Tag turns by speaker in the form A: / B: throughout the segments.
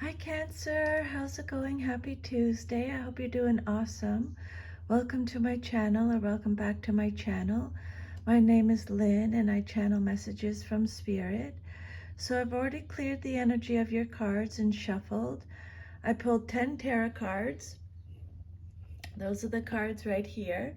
A: Hi Cancer, how's it going? Happy Tuesday. I hope you're doing awesome. Welcome to my channel, or welcome back to my channel. My name is Lynn and I channel messages from Spirit. So I've already cleared the energy of your cards and shuffled. I pulled 10 tarot cards. Those are the cards right here.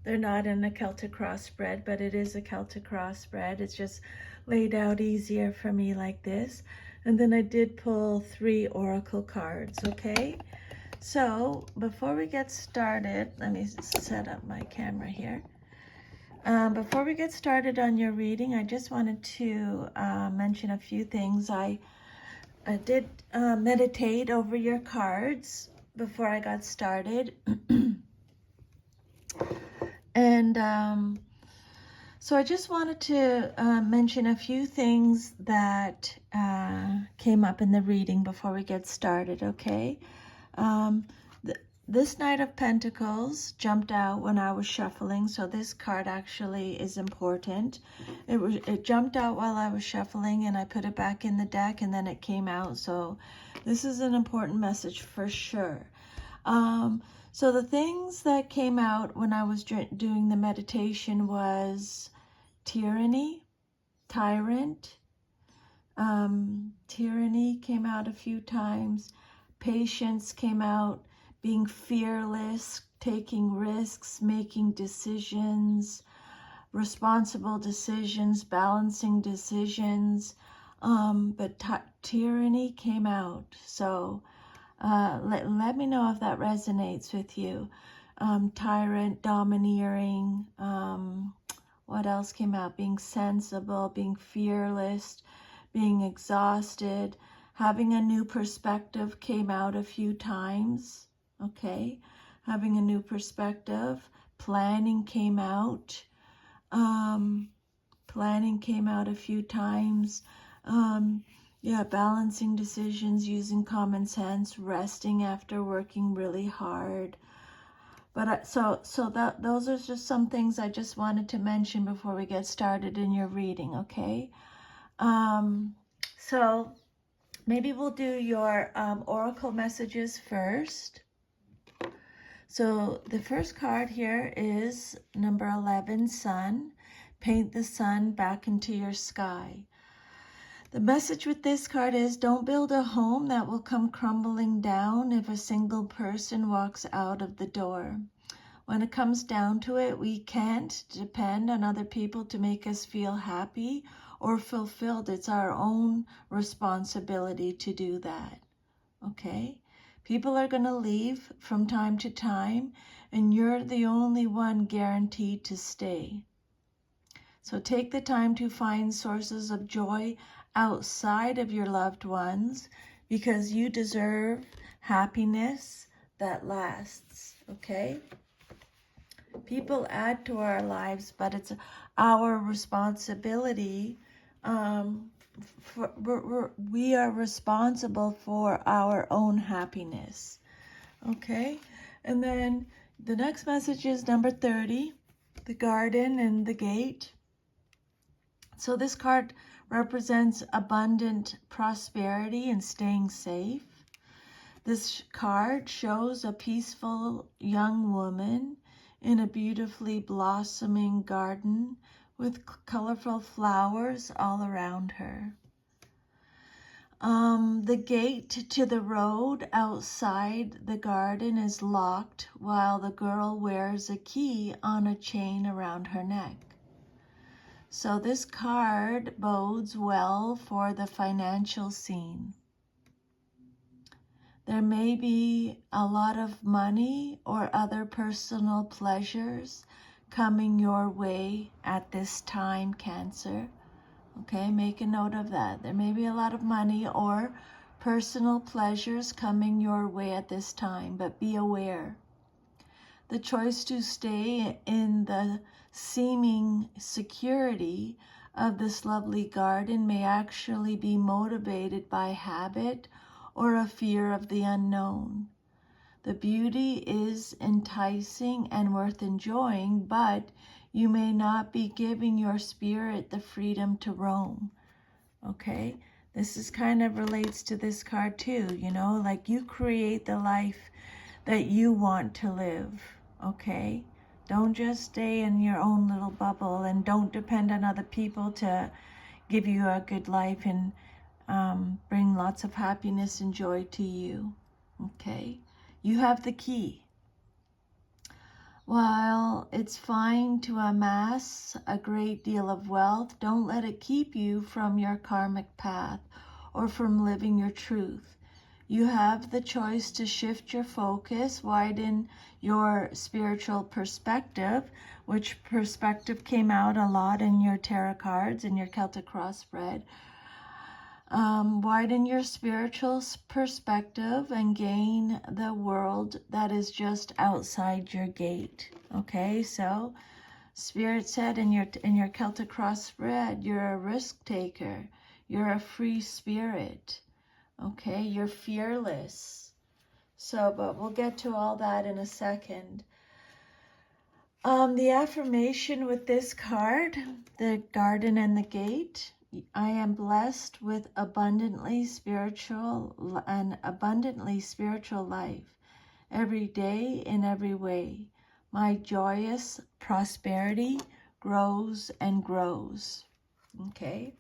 A: They're not in a Celtic cross spread, but it is a Celtic cross spread. It's just laid out easier for me like this. And then I did pull 3 oracle cards, okay? So before we get started, let me set up my camera here. Before we get started on your reading, I just wanted to mention a few things. I did meditate over your cards before I got started. And so I just wanted to mention a few things that came up in the reading before we get started, okay? This Knight of Pentacles jumped out when I was shuffling, so this card actually is important. It jumped out while I was shuffling, and I put it back in the deck, and then it came out, so this is an important message for sure. So the things that came out when I was doing the meditation was tyranny, tyrant. Tyranny came out a few times. Patience came out. Being fearless, taking risks, making decisions, responsible decisions, balancing decisions. But tyranny came out. So let me know if that resonates with you. Tyrant, domineering. What else came out? Being sensible, being fearless, being exhausted. Having a new perspective came out a few times. Okay, having a new perspective. Planning came out. Planning came out a few times. Yeah, balancing decisions, using common sense, resting after working really hard. But those are just some things I just wanted to mention before we get started in your reading, okay? So maybe we'll do your oracle messages first. So the first card here is number 11, Sun. Paint the sun back into your sky. The message with this card is, don't build a home that will come crumbling down if a single person walks out of the door. When it comes down to it, we can't depend on other people to make us feel happy or fulfilled. It's our own responsibility to do that, okay? People are going to leave from time to time, and you're the only one guaranteed to stay. So take the time to find sources of joy outside of your loved ones, because you deserve happiness that lasts, okay? People add to our lives, but it's our responsibility. We are responsible for our own happiness, okay? And then the next message is number 30, the garden and the gate. So this card represents abundant prosperity and staying safe. This card shows a peaceful young woman in a beautifully blossoming garden with colorful flowers all around her. The gate to the road outside the garden is locked while the girl wears a key on a chain around her neck. So this card bodes well for the financial scene. There may be a lot of money or other personal pleasures coming your way at this time, Cancer. Okay, make a note of that. There may be a lot of money or personal pleasures coming your way at this time, but be aware. The choice to stay in the seeming security of this lovely garden may actually be motivated by habit or a fear of the unknown. The beauty is enticing and worth enjoying, but you may not be giving your spirit the freedom to roam. Okay? This is kind of relates to this card too, you know, like you create the life that you want to live, okay? Don't just stay in your own little bubble, and don't depend on other people to give you a good life and bring lots of happiness and joy to you, okay? You have the key. While it's fine to amass a great deal of wealth, don't let it keep you from your karmic path or from living your truth. You have the choice to shift your focus, widen your spiritual perspective, which perspective came out a lot in your tarot cards and your Celtic cross spread. Widen your spiritual perspective and gain the world that is just outside your gate. Okay, so Spirit said in your Celtic cross spread, you're a risk taker. You're a free spirit. Okay, you're fearless. So, but we'll get to all that in a second. The affirmation with this card, the garden and the gate. I am blessed with abundantly spiritual life every day in every way. My joyous prosperity grows and grows. Okay.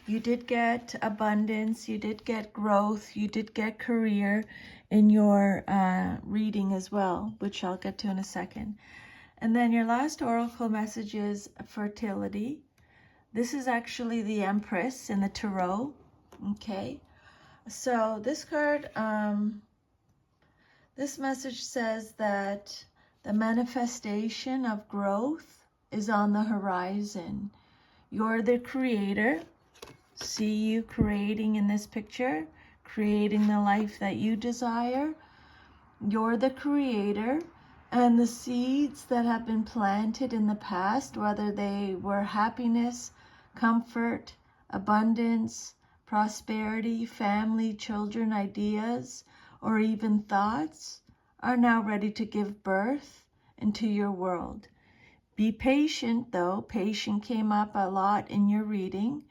A: You did get abundance, you did get growth, you did get career in your reading as well, which I'll get to in a second. And then your last oracle message is fertility. This is actually the Empress in the Tarot. Okay. So this card, this message says that the manifestation of growth is on the horizon. You're the creator. See you creating in this picture, creating the life that you desire. You're the creator, and the seeds that have been planted in the past, whether they were happiness, comfort, abundance, prosperity, family, children, ideas, or even thoughts, are now ready to give birth into your world. Be patient, though. Patient came up a lot in your reading.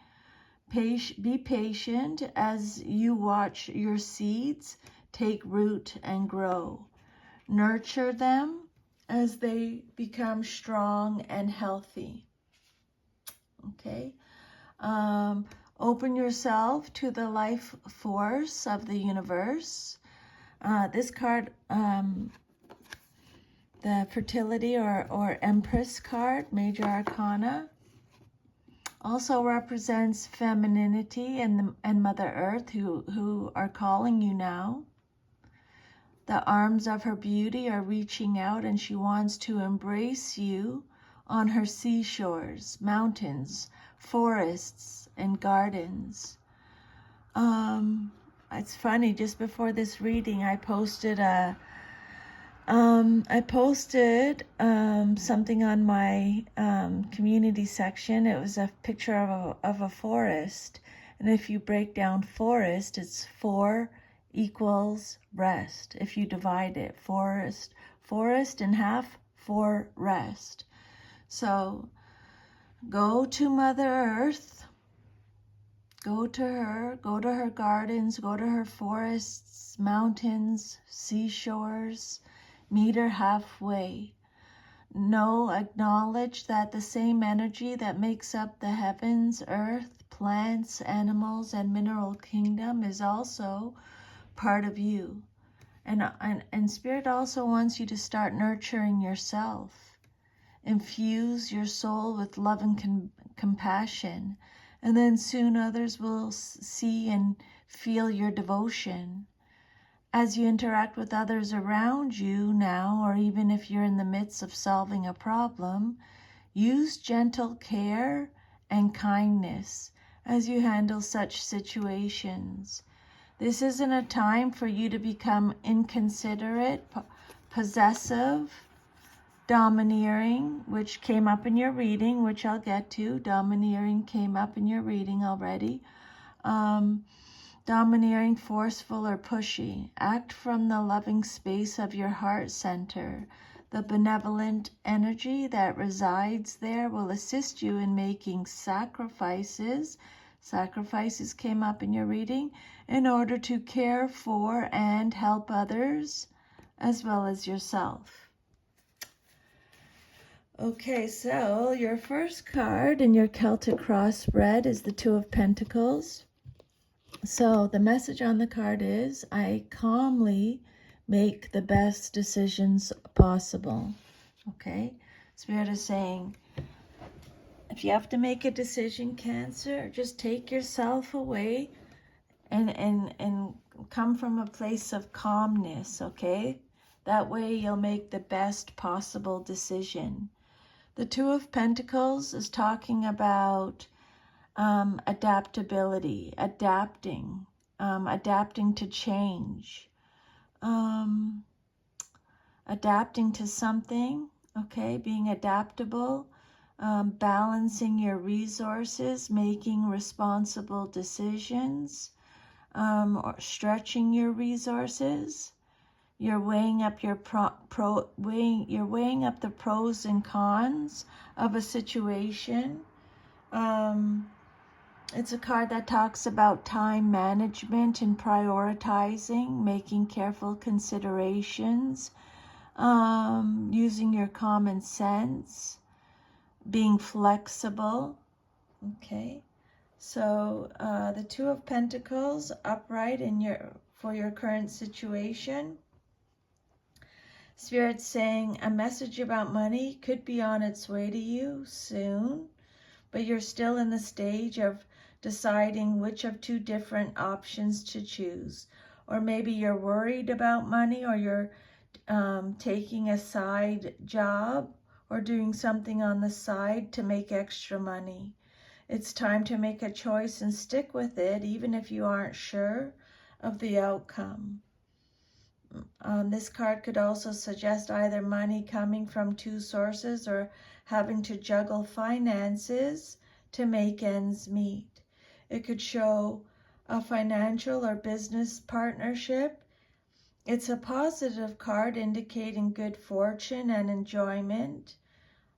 A: Be patient as you watch your seeds take root and grow. Nurture them as they become strong and healthy. Okay. Open yourself to the life force of the universe. This card, the fertility or Empress card, Major Arcana, also represents femininity and Mother Earth who are calling you now. The arms of her beauty are reaching out, and she wants to embrace you on her seashores, mountains, forests, and gardens. It's funny, just before this reading, I posted something on my community section. It was a picture of a forest, and if you break down forest, it's 4 equals rest. If you divide it, forest in half, 4 rest. So go to Mother Earth, go to her gardens, go to her forests, mountains, seashores, meet her halfway. Acknowledge that the same energy that makes up the heavens, earth, plants, animals, and mineral kingdom is also part of you. And Spirit also wants you to start nurturing yourself. Infuse your soul with love and compassion, and then soon others will see and feel your devotion. As you interact with others around you now, or even if you're in the midst of solving a problem, use gentle care and kindness as you handle such situations. This isn't a time for you to become inconsiderate, possessive, domineering, which came up in your reading, which I'll get to. Domineering came up in your reading already. Domineering, forceful, or pushy. Act from the loving space of your heart center. The benevolent energy that resides there will assist you in making sacrifices, Sacrifices came up in your reading in order to care for and help others as well as yourself. Okay, so your first card in your Celtic cross spread is the Two of Pentacles. So the message on the card is, I calmly make the best decisions possible. Okay, Spirit is saying, if you have to make a decision, Cancer, just take yourself away and come from a place of calmness, okay? That way you'll make the best possible decision. The Two of Pentacles is talking about adaptability, adapting to change, adapting to something, okay? Being adaptable, balancing your resources, making responsible decisions, or stretching your resources. You're weighing up you're weighing up the pros and cons of a situation. It's a card that talks about time management and prioritizing, making careful considerations, using your common sense, being flexible. Okay, so the Two of Pentacles upright for your current situation. Spirit's saying a message about money could be on its way to you soon, but you're still in the stage of deciding which of two different options to choose. Or maybe you're worried about money, or you're taking a side job or doing something on the side to make extra money. It's time to make a choice and stick with it, even if you aren't sure of the outcome. This card could also suggest either money coming from two sources or having to juggle finances to make ends meet. It could show a financial or business partnership. It's a positive card indicating good fortune and enjoyment.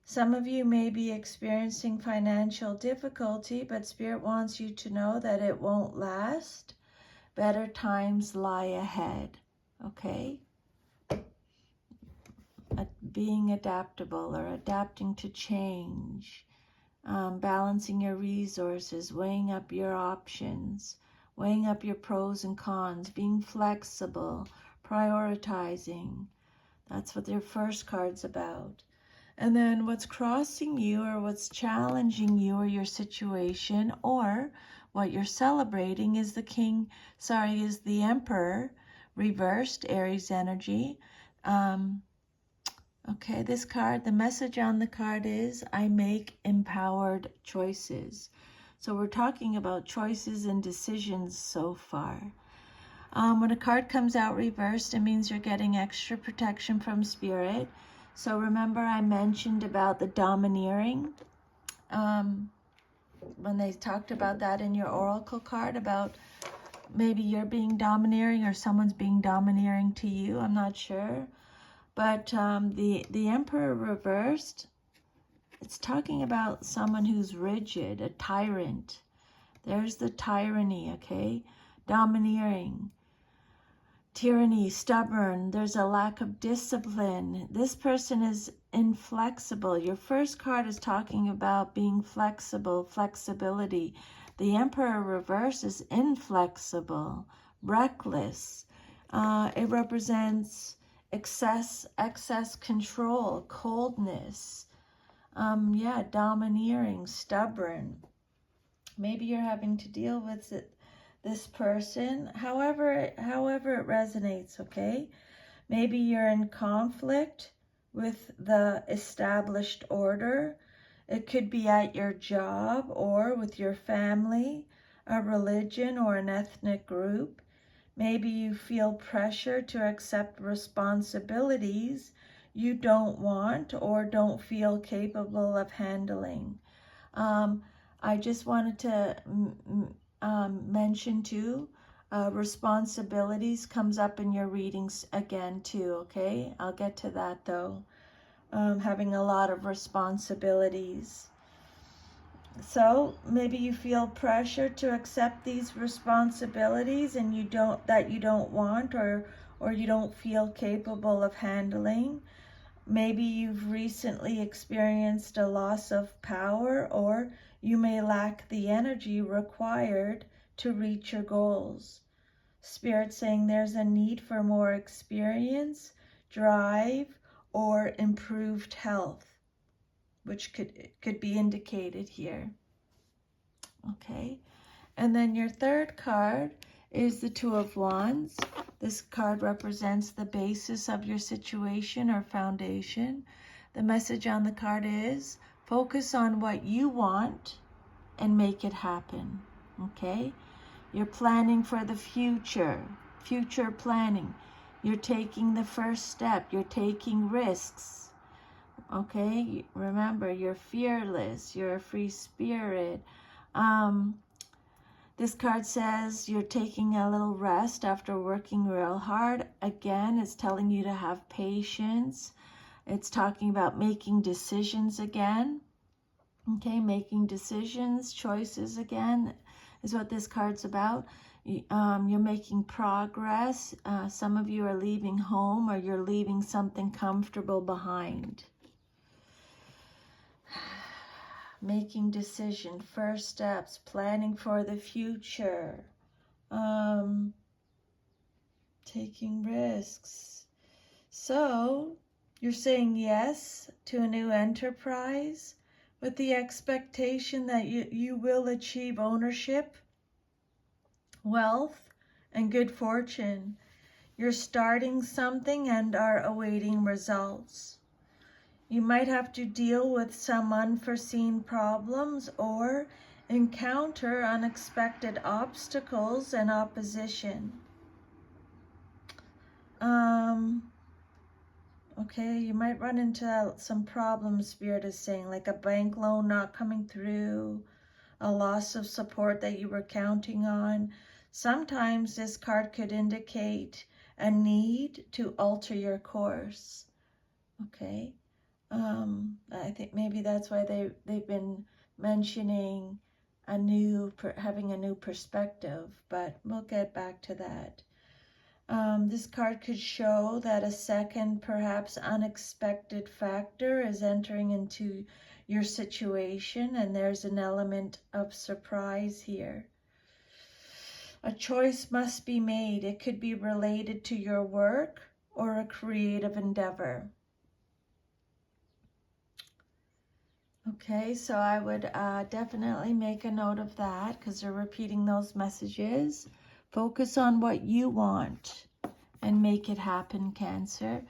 A: Some of you may be experiencing financial difficulty, but Spirit wants you to know that it won't last. Better times lie ahead. Okay? Being adaptable or adapting to change, balancing your resources, weighing up your options, weighing up your pros and cons, being flexible, prioritizing. That's what your first card's about. And then what's crossing you, or what's challenging you or your situation, or what you're celebrating is the Emperor reversed, Aries energy. Okay, this card, the message on the card is, I make empowered choices. So we're talking about choices and decisions so far. When a card comes out reversed, it means you're getting extra protection from Spirit. So remember I mentioned about the domineering, when they talked about that in your oracle card, about maybe you're being domineering or someone's being domineering to you, I'm not sure. But the Emperor reversed, it's talking about someone who's rigid, a tyrant. There's the tyranny, okay? Domineering. Tyranny, stubborn. There's a lack of discipline. This person is inflexible. Your first card is talking about being flexible, flexibility. The Emperor reverse is inflexible, reckless. It represents excess control, coldness, domineering, stubborn. Maybe you're having to deal with this person, however it resonates, okay? Maybe you're in conflict with the established order. It could be at your job or with your family, a religion, or an ethnic group. Maybe you feel pressure to accept responsibilities you don't want or don't feel capable of handling. I just wanted to mention too, responsibilities comes up in your readings again too, okay? I'll get to that though. Having a lot of responsibilities. So maybe you feel pressure to accept these responsibilities and you don't want, or you don't feel capable of handling. Maybe you've recently experienced a loss of power, or you may lack the energy required to reach your goals. Spirit saying there's a need for more experience, drive, or improved health, which could be indicated here. Okay, and then your third card is the Two of Wands. This card represents the basis of your situation or foundation. The message on the card is focus on what you want and make it happen. Okay, you're planning for the future planning. You're taking the first step. You're taking risks. Okay, remember, you're fearless. You're a free spirit. This card says you're taking a little rest after working real hard. Again, it's telling you to have patience. It's talking about making decisions again. Okay, making decisions, choices again is what this card's about. You're making progress. Some of you are leaving home, or you're leaving something comfortable behind. Making decision, first steps, planning for the future, taking risks. So you're saying yes to a new enterprise with the expectation that you will achieve ownership, wealth, and good fortune. You're starting something and are awaiting results. You might have to deal with some unforeseen problems or encounter unexpected obstacles and opposition. Okay, you might run into some problems, Spirit is saying, like a bank loan not coming through, a loss of support that you were counting on. Sometimes this card could indicate a need to alter your course. Okay. I think maybe that's why they've been mentioning having a new perspective, but we'll get back to that. This card could show that a second, perhaps unexpected factor is entering into your situation, and there's an element of surprise here. A choice must be made. It could be related to your work or a creative endeavor. Okay, so I would definitely make a note of that, because they're repeating those messages. Focus on what you want and make it happen, Cancer.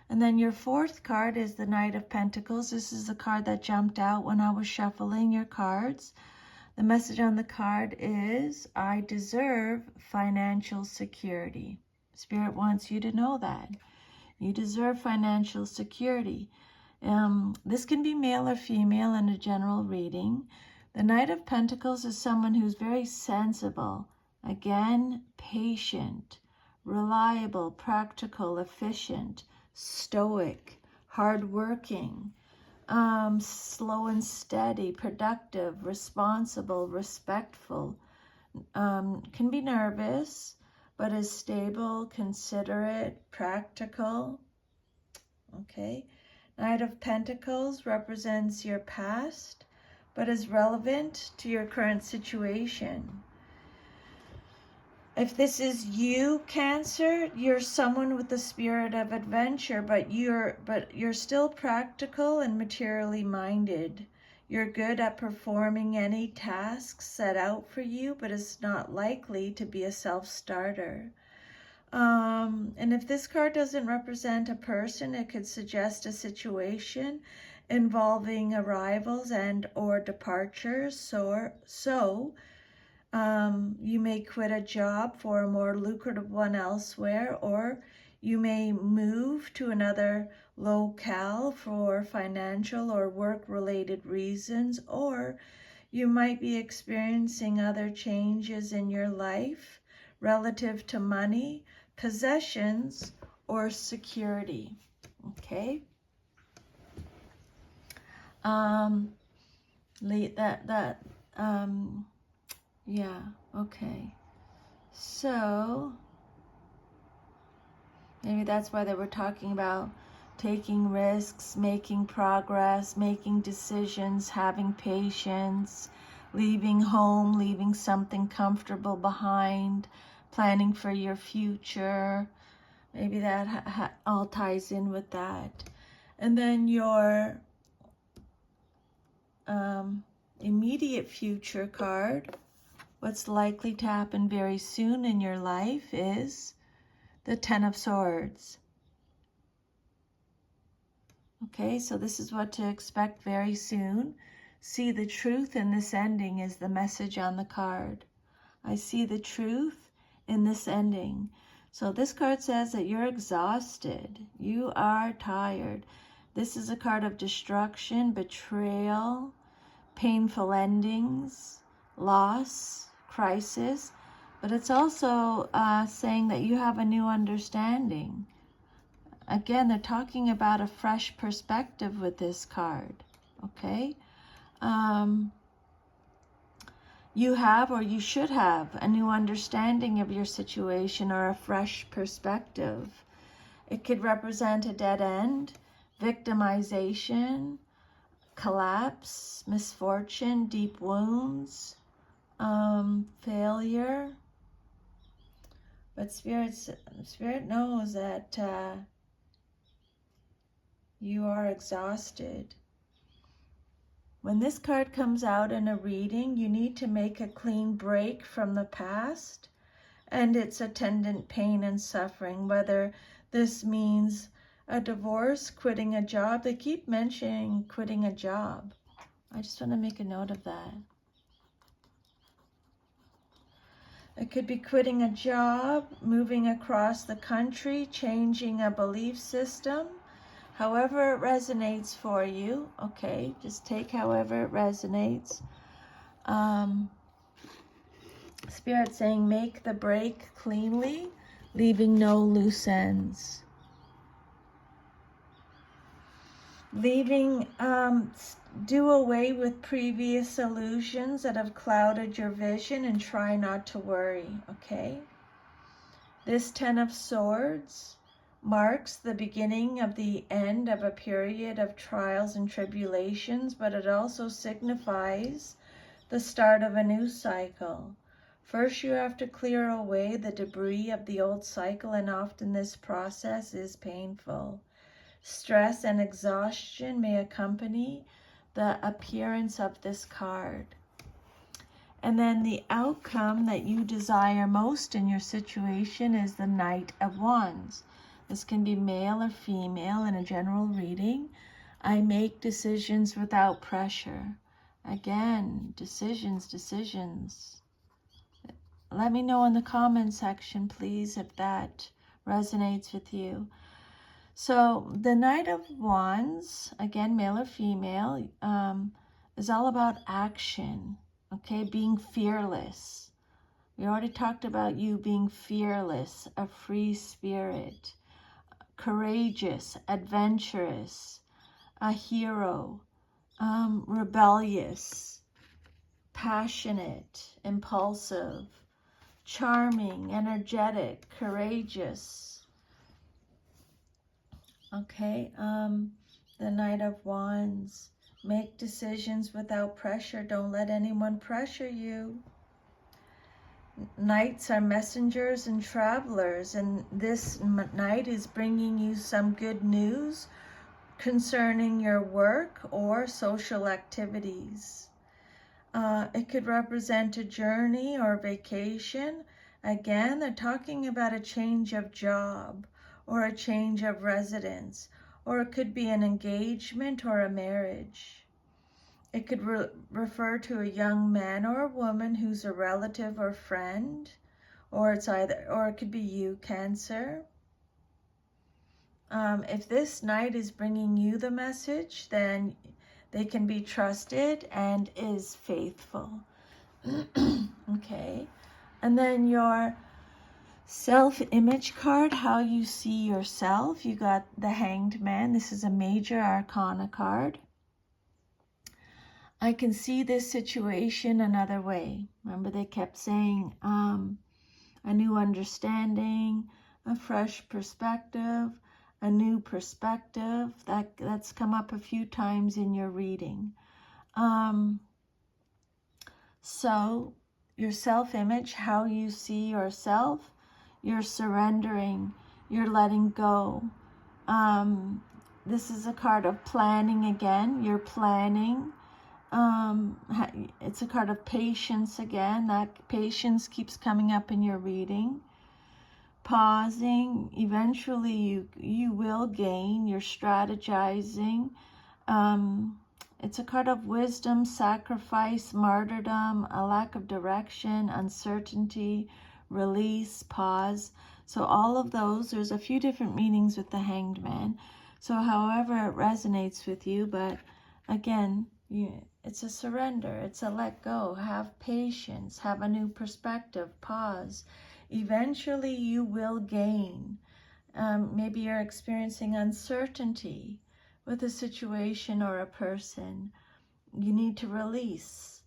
A: And then your fourth card is the Knight of Pentacles. This is the card that jumped out when I was shuffling your cards. The message on the card is, I deserve financial security. Spirit wants you to know that. You deserve financial security. This can be male or female in a general reading. The Knight of Pentacles is someone who's very sensible, again, patient, reliable, practical, efficient, stoic, hardworking, slow and steady, productive, responsible, respectful, can be nervous, but is stable, considerate, practical. Okay. Knight of Pentacles represents your past, but is relevant to your current situation. If this is you, Cancer, you're someone with the spirit of adventure, but you're still practical and materially minded. You're good at performing any tasks set out for you, but it's not likely to be a self-starter. And if this card doesn't represent a person, it could suggest a situation involving arrivals and or departures. So you may quit a job for a more lucrative one elsewhere, or you may move to another locale for financial or work-related reasons, or you might be experiencing other changes in your life relative to money, possessions, or security. Okay. Yeah, okay. So maybe that's why they were talking about taking risks, making progress, making decisions, having patience, leaving home, leaving something comfortable behind, planning for your future. Maybe that all ties in with that. And then your immediate future card, what's likely to happen very soon in your life, is the Ten of Swords. Okay, so this is what to expect very soon. See the truth in this ending is the message on the card. I see the truth in this ending. So this card says that you're exhausted. You are tired. This is a card of destruction, betrayal, painful endings, loss, crisis. But it's also saying that you have a new understanding. Again, they're talking about a fresh perspective with this card, okay? You have, or you should have, a new understanding of your situation or a fresh perspective. It could represent a dead end, victimization, collapse, misfortune, deep wounds, failure. But Spirit knows that you are exhausted. When this card comes out in a reading, you need to make a clean break from the past and its attendant pain and suffering, whether this means a divorce, quitting a job. They keep mentioning quitting a job. I just want to make a note of that. It could be quitting a job, moving across the country, changing a belief system. However it resonates for you, okay, just take however it resonates. Spirit saying make the break cleanly, leaving no loose ends. Do away with previous illusions that have clouded your vision and try not to worry, okay? This Ten of Swords marks the beginning of the end of a period of trials and tribulations, but it also signifies the start of a new cycle. First, you have to clear away the debris of the old cycle, and often this process is painful. Stress and exhaustion may accompany the appearance of this card. And then the outcome that you desire most in your situation is the Knight of Wands. This can be male or female in a general reading. I make decisions without pressure. Again, decisions. Let me know in the comment section, please, if that resonates with you. So the Knight of Wands, again, male or female, is all about action, okay? Being fearless. We already talked about you being fearless, a free spirit, courageous, adventurous, a hero, rebellious, passionate, impulsive, charming, energetic, courageous. Okay, the Knight of Wands. Make decisions without pressure. Don't let anyone pressure you. Knights are messengers and travelers, and this knight is bringing you some good news concerning your work or social activities. It could represent a journey or vacation. Again, they're talking about a change of job or a change of residence, or it could be an engagement or a marriage. It could refer to a young man or a woman who's a relative or friend, or it could be you, Cancer. If this knight is bringing you the message, then they can be trusted and is faithful. Okay, and then your self-image card, how you see yourself. You got the Hanged Man. This is a major arcana card. I can see this situation another way. Remember, they kept saying a new understanding, a fresh perspective, a new perspective. That's come up a few times in your reading. So your self-image, how you see yourself, you're surrendering, you're letting go. This is a card of planning again. You're planning. It's a card of patience again. That patience keeps coming up in your reading. Pausing. Eventually you will gain. You're strategizing. It's a card of wisdom, sacrifice, martyrdom, a lack of direction, uncertainty, release, pause. So all of those, there's a few different meanings with the Hanged Man. So however it resonates with you, but again, it's a surrender, it's a let go, have patience, have a new perspective, pause. Eventually you will gain. Maybe you're experiencing uncertainty with a situation or a person. You need to release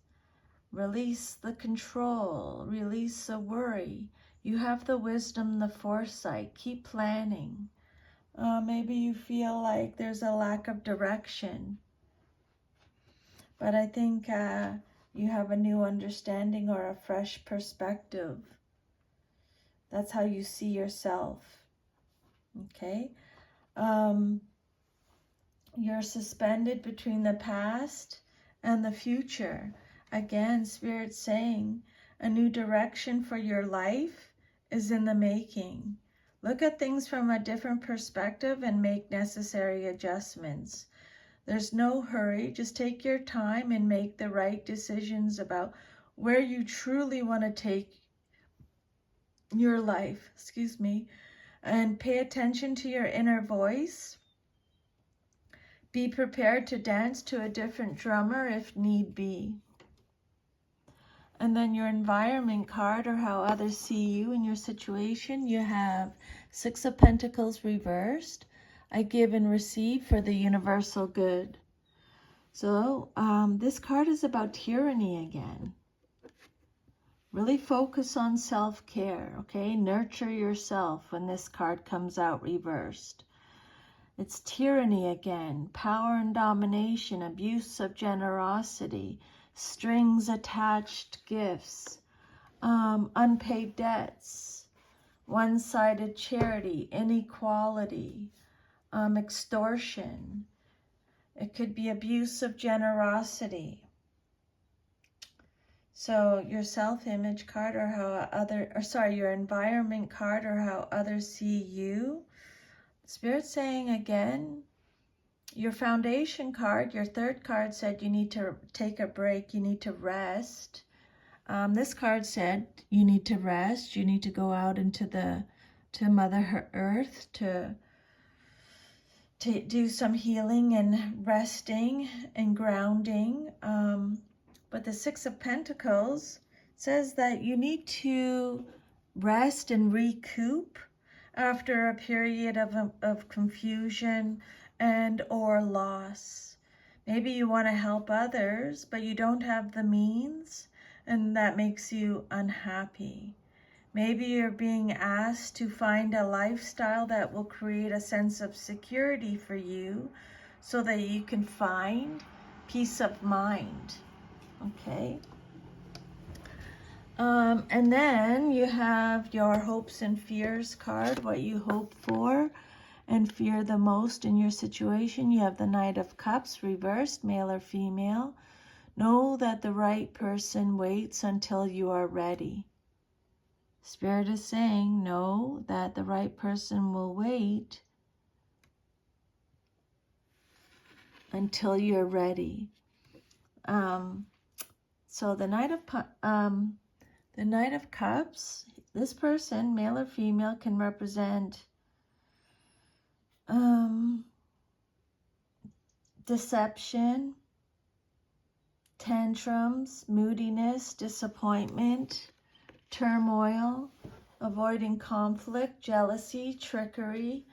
A: the control, release the worry. You have the wisdom, the foresight. Keep planning. Maybe you feel like there's a lack of direction, but I think you have a new understanding or a fresh perspective. That's how you see yourself. Okay. You're suspended between the past and the future. Again, Spirit's saying a new direction for your life is in the making. Look at things from a different perspective and make necessary adjustments. There's no hurry. Just take your time and make the right decisions about where you truly want to take your life. And pay attention to your inner voice. Be prepared to dance to a different drummer if need be. And then your environment card, or how others see you in your situation, you have Six of Pentacles reversed. I give and receive for the universal good. So this card is about tyranny again. Really focus on self-care, okay? Nurture yourself when this card comes out reversed. It's tyranny again, power and domination, abuse of generosity, strings attached gifts, unpaid debts, one-sided charity, inequality, extortion. It could be abuse of generosity. So your self-image card, or your environment card, or how others see you. Spirit's saying again, your foundation card, your third card said you need to take a break, you need to rest. This card said you need to rest, you need to go out to Mother Earth to do some healing and resting and grounding. But the Six of Pentacles says that you need to rest and recoup after a period of confusion and or loss. Maybe you want to help others, but you don't have the means, and that makes you unhappy. Maybe you're being asked to find a lifestyle that will create a sense of security for you so that you can find peace of mind. Okay. And then you have your hopes and fears card, what you hope for and fear the most in your situation. You have the Knight of Cups reversed, male or female. Know that the right person waits until you are ready. Spirit is saying, know that the right person will wait until you're ready. So the Knight of Cups, this person, male or female, can represent deception, tantrums, moodiness, disappointment, turmoil, avoiding conflict, jealousy, trickery,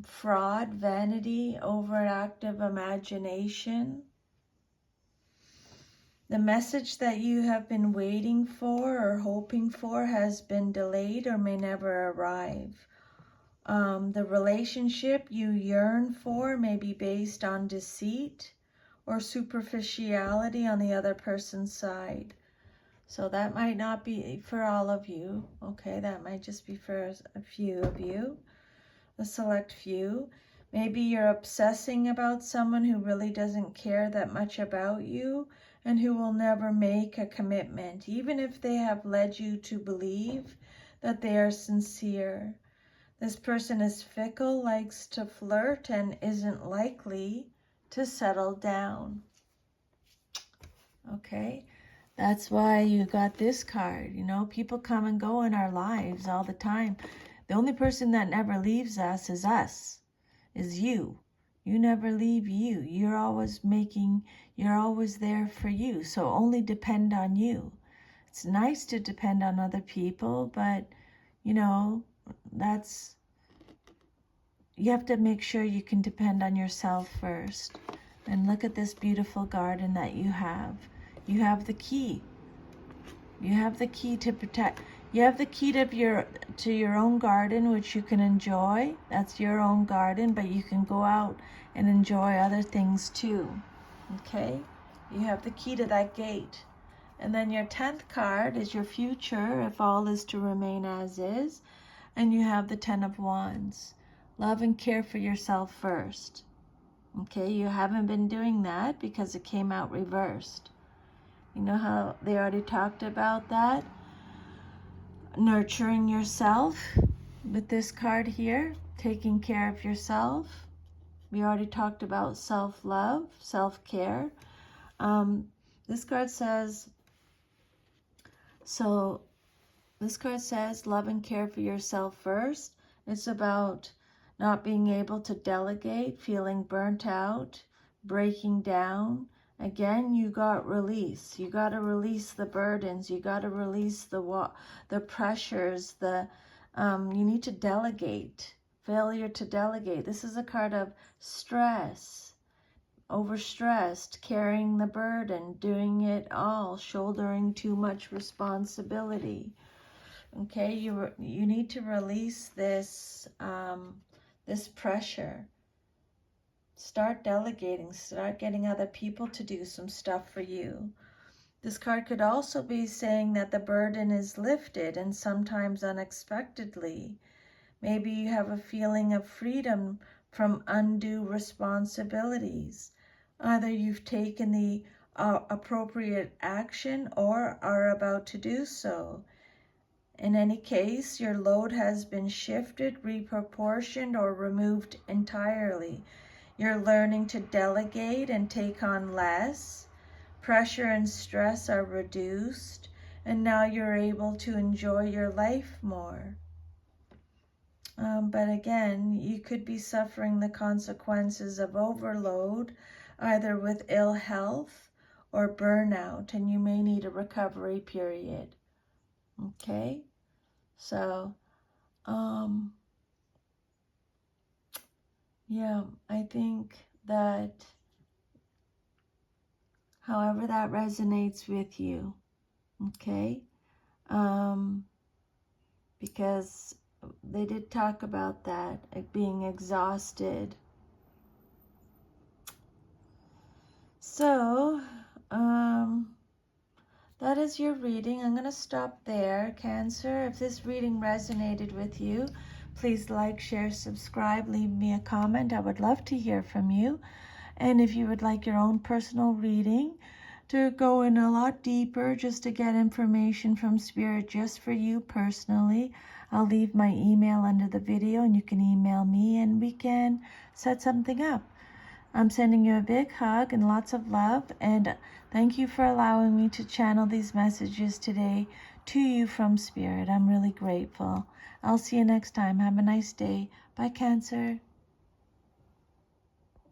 A: fraud, vanity, overactive imagination. The message that you have been waiting for or hoping for has been delayed or may never arrive. The relationship you yearn for may be based on deceit or superficiality on the other person's side. So that might not be for all of you, okay? That might just be for a few of you, a select few. Maybe you're obsessing about someone who really doesn't care that much about you and who will never make a commitment, even if they have led you to believe that they are sincere. This person is fickle, likes to flirt, and isn't likely to settle down. Okay? That's why you got this card. You know, people come and go in our lives all the time. The only person that never leaves us, is you. You never leave you. You're always there for you. So only depend on you. It's nice to depend on other people, but, you know, you have to make sure you can depend on yourself first. And look at this beautiful garden that you have. You have the key. You have the key to protect. You have the key to your own garden, which you can enjoy. That's your own garden, but you can go out and enjoy other things too. Okay? You have the key to that gate. And then your 10th card is your future, if all is to remain as is. And you have the 10 of Wands. Love and care for yourself first. Okay? You haven't been doing that because it came out reversed. You know how they already talked about that? Nurturing yourself with this card here, taking care of yourself. We already talked about self-love, self-care. This card says love and care for yourself first. It's about not being able to delegate, feeling burnt out, breaking down. Again, you got release. You got to release the burdens. You got to release the pressures. You need to delegate. Failure to delegate. This is a card of stress, overstressed, carrying the burden, doing it all, shouldering too much responsibility. Okay, you need to release this this pressure. Start delegating, start getting other people to do some stuff for you. This card could also be saying that the burden is lifted, and sometimes unexpectedly. Maybe you have a feeling of freedom from undue responsibilities. Either you've taken the appropriate action or are about to do so. In any case, your load has been shifted, reproportioned, or removed entirely. You're learning to delegate and take on less. Pressure and stress are reduced, and now you're able to enjoy your life more. But again, you could be suffering the consequences of overload, either with ill health or burnout, and you may need a recovery period. Okay? So, yeah, I think that however that resonates with you, okay? Because they did talk about that, being exhausted. So, that is your reading. I'm going to stop there, Cancer. If this reading resonated with you, please like, share, subscribe, leave me a comment. I would love to hear from you. And if you would like your own personal reading to go in a lot deeper, just to get information from Spirit just for you personally, I'll leave my email under the video and you can email me and we can set something up. I'm sending you a big hug and lots of love, and thank you for allowing me to channel these messages today to you from Spirit. I'm really grateful. I'll see you next time. Have a nice day. Bye, Cancer.